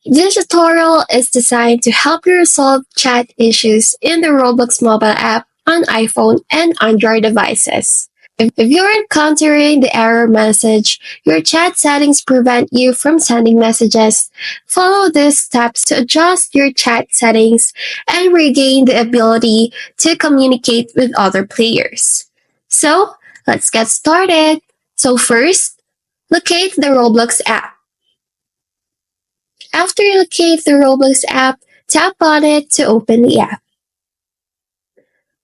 This tutorial is designed to help you resolve chat issues in the Roblox mobile app on iPhone and Android devices. If you're encountering the error message, your chat settings prevent you from sending messages, follow these steps to adjust your chat settings and regain the ability to communicate with other players. So, let's get started. So first, locate the Roblox app. After you locate the Roblox app, tap on it to open the app.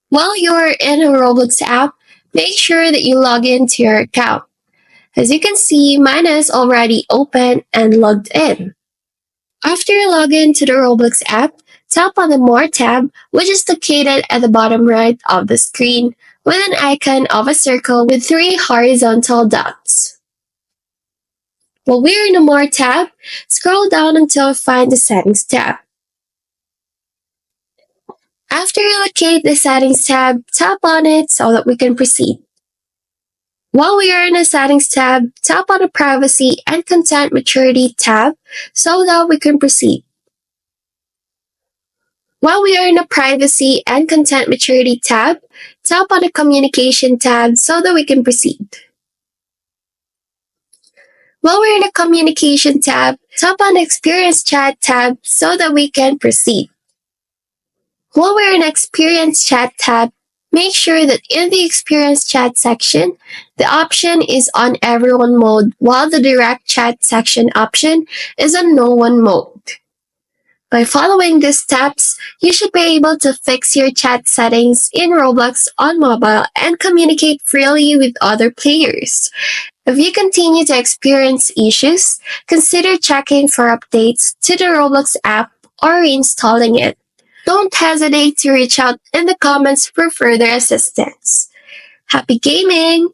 While you're in a Roblox app, make sure that you log into your account. As you can see, mine is already open and logged in. After you log into the Roblox app, tap on the More tab, which is located at the bottom right of the screen, with an icon of a circle with 3 horizontal dots. While we're in the More tab, scroll down until you find the Settings tab. After you locate the Settings tab, tap on it so that we can proceed. While we are in the Settings tab, tap on the Privacy and Content Maturity tab so that we can proceed. While we are in the Privacy and Content Maturity tab, tap on the Communication tab so that we can proceed. While we're in the Communication tab, tap on the Experience Chat tab so that we can proceed. While we're in the Experience Chat tab, make sure that in the Experience Chat section, the option is on Everyone mode while the Direct Chat section option is on No One mode. By following these steps, you should be able to fix your chat settings in Roblox on mobile and communicate freely with other players. If you continue to experience issues, consider checking for updates to the Roblox app or reinstalling it. Don't hesitate to reach out in the comments for further assistance. Happy gaming!